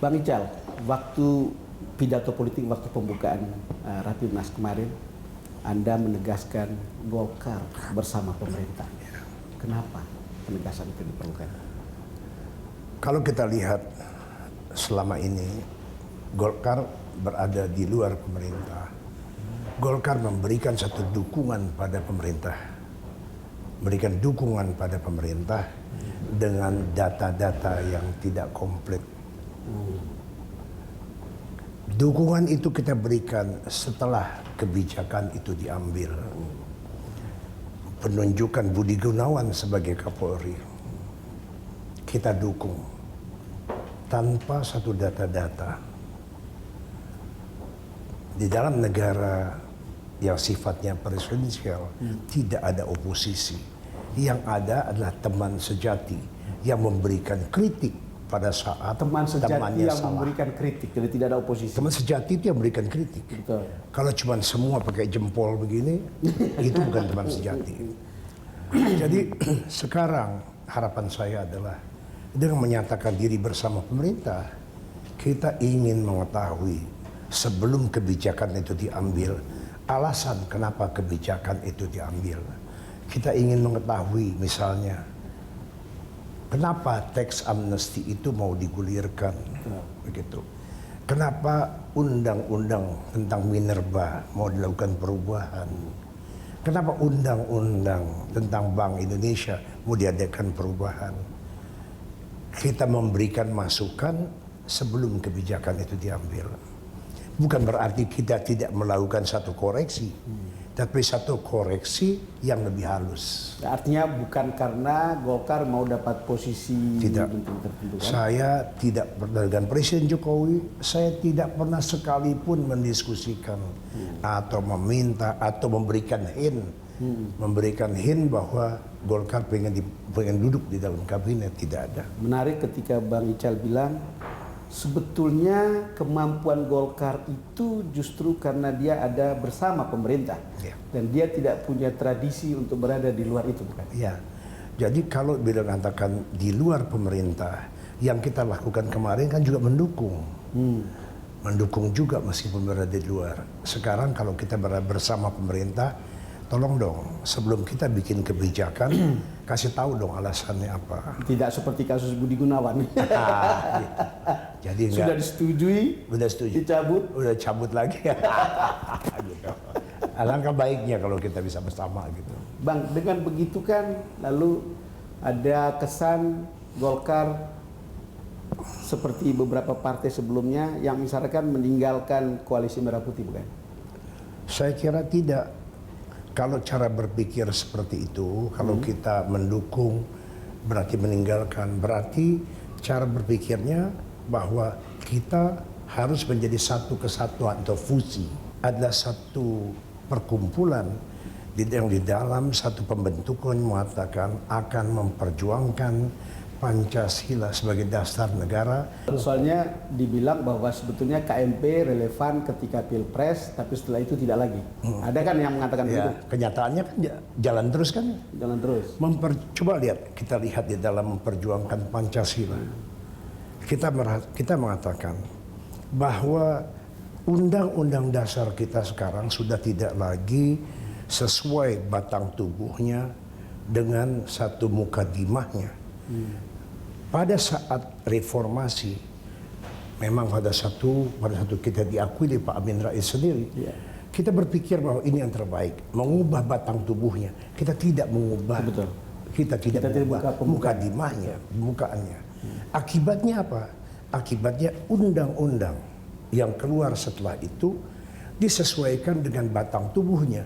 Bang Ical, waktu pidato politik waktu pembukaan Rapimnas kemarin, Anda menegaskan Golkar bersama pemerintah. Kenapa penegasan itu diperlukan? Kalau kita lihat selama ini, Golkar berada di luar pemerintah. Golkar memberikan satu dukungan pada pemerintah. Memberikan dukungan pada pemerintah dengan data-data yang tidak komplit. Dukungan itu kita berikan setelah kebijakan itu diambil. Penunjukan Budi Gunawan sebagai Kapolri, kita dukung tanpa satu data-data. Di dalam negara yang sifatnya presidensial, tidak ada oposisi. Yang ada adalah teman sejati yang memberikan kritik pada saat Teman sejati temannya yang salah. memberikan kritik, jadi tidak ada oposisi. Teman sejati itu yang memberikan kritik. Betul. Kalau cuma semua pakai jempol begini, itu bukan teman sejati. Jadi sekarang harapan saya adalah dengan menyatakan diri bersama pemerintah, kita ingin mengetahui sebelum kebijakan itu diambil, alasan kenapa kebijakan itu diambil. Kita ingin mengetahui misalnya, kenapa teks amnesti itu mau digulirkan, begitu. Kenapa undang-undang tentang minerba mau dilakukan perubahan? Kenapa undang-undang tentang Bank Indonesia mau diadakan perubahan? Kita memberikan masukan sebelum kebijakan itu diambil. Bukan berarti kita tidak melakukan satu koreksi, tapi satu koreksi yang lebih halus. Artinya bukan karena Golkar mau dapat posisi Tidak. tertentu kan? Saya tidak pernah dengan Presiden Jokowi, saya tidak pernah sekalipun mendiskusikan atau meminta atau memberikan hint bahwa Golkar pengen duduk di dalam kabinet, tidak ada. Menarik ketika Bang Ical bilang sebetulnya kemampuan Golkar itu justru karena dia ada bersama pemerintah, Ya. dan dia tidak punya tradisi untuk berada di luar itu, bukan? Ya, jadi kalau bila katakan di luar pemerintah, yang kita lakukan kemarin kan juga mendukung. Mendukung juga meskipun berada di luar. Sekarang kalau kita berada bersama pemerintah, tolong dong sebelum kita bikin kebijakan, kasih tahu dong alasannya apa. Tidak seperti kasus Budi Gunawan. Jadi Sudah disetujui, udah setuju, dicabut. udah cabut lagi. Gitu. Alangkah baiknya kalau kita bisa bersama gitu. Bang, dengan begitu kan lalu ada kesan Golkar seperti beberapa partai sebelumnya yang misalkan meninggalkan koalisi Merah Putih, bukan? Saya kira tidak. Kalau cara berpikir seperti itu, kalau kita mendukung berarti meninggalkan, berarti cara berpikirnya bahwa kita harus menjadi satu kesatuan atau fusi, adalah satu perkumpulan yang di dalam satu pembentukan mengatakan akan memperjuangkan Pancasila sebagai dasar negara. Soalnya dibilang bahwa sebetulnya KMP relevan ketika Pilpres, tapi setelah itu tidak lagi. Ada kan yang mengatakan begitu? Ya, kenyataannya kan jalan terus kan. Jalan terus. Coba kita lihat di dalam memperjuangkan Pancasila. Kita mengatakan bahwa undang-undang dasar kita sekarang sudah tidak lagi sesuai batang tubuhnya dengan satu mukadimahnya. Pada saat reformasi, memang pada satu kita diakui oleh Pak Amin Rais sendiri. Kita berpikir bahwa ini yang terbaik, mengubah batang tubuhnya. Kita tidak mengubah. Betul. Kita tidak mengubah mukadimahnya, pembukaannya. Akibatnya apa? Akibatnya undang-undang yang keluar setelah itu disesuaikan dengan batang tubuhnya,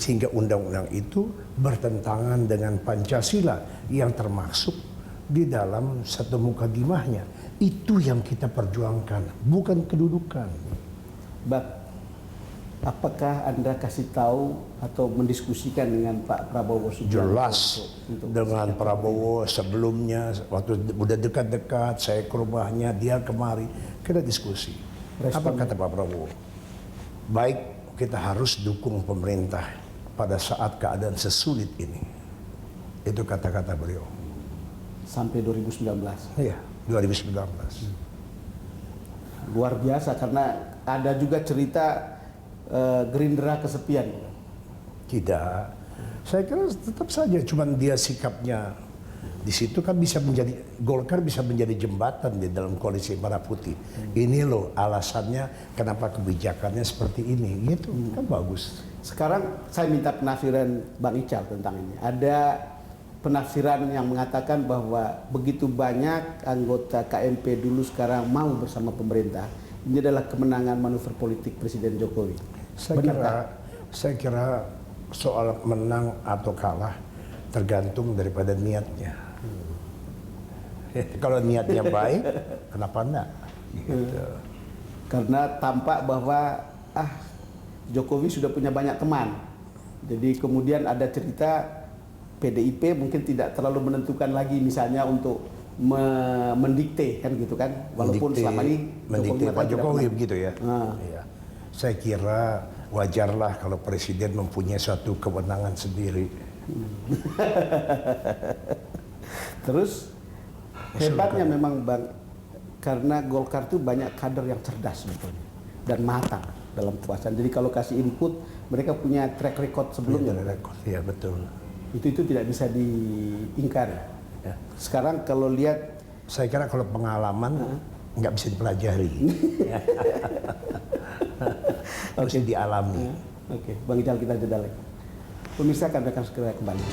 sehingga undang-undang itu bertentangan dengan Pancasila yang termasuk di dalam satu mukadimahnya. Itu yang kita perjuangkan, bukan kedudukan. Bang, apakah Anda kasih tahu atau mendiskusikan dengan Pak Prabowo Subianto? Jelas dengan Prabowo sebelumnya, waktu udah dekat-dekat, saya ke rumahnya, dia kemari, kita diskusi. Apa kata Pak Prabowo? Baik, kita harus dukung pemerintah pada saat keadaan sesulit ini. Itu kata-kata beliau. Sampai 2019. Iya, 2019. Luar biasa karena ada juga cerita Gerindra kesepian. Tidak. Saya kira tetap saja, cuman dia sikapnya di situ kan bisa menjadi, Golkar bisa menjadi jembatan di dalam koalisi Merah Putih. Ini loh alasannya kenapa kebijakannya seperti ini, gitu kan bagus. Sekarang saya minta penafsiran Bang Ical tentang ini. Ada penafsiran yang mengatakan bahwa begitu banyak anggota KMP dulu sekarang mau bersama pemerintah. Ini adalah kemenangan manuver politik Presiden Jokowi. Saya kira soal menang atau kalah tergantung daripada niatnya. Kalau niatnya baik, kenapa enggak? Gitu. Karena tampak bahwa Jokowi sudah punya banyak teman. Jadi kemudian ada cerita PDIP mungkin tidak terlalu menentukan lagi misalnya untuk mendikte kan gitu kan. Walaupun selama ini mendikte Pak Jokowi begitu ya. Ah. Ya. Saya kira wajarlah kalau presiden mempunyai suatu kewenangan sendiri. Terus hebatnya memang Bang, karena Golkar itu banyak kader yang cerdas sebetulnya dan matang dalam kekuasaan. Jadi kalau kasih input, mereka punya track record sebelumnya. Iya betul. Itu tidak bisa diingkari. Ya. Sekarang kalau lihat, saya kira kalau pengalaman nggak bisa dipelajari, harus dialami. Oke, Bang Ical kita jeda lagi. Pemirsa kami akan segera kembali.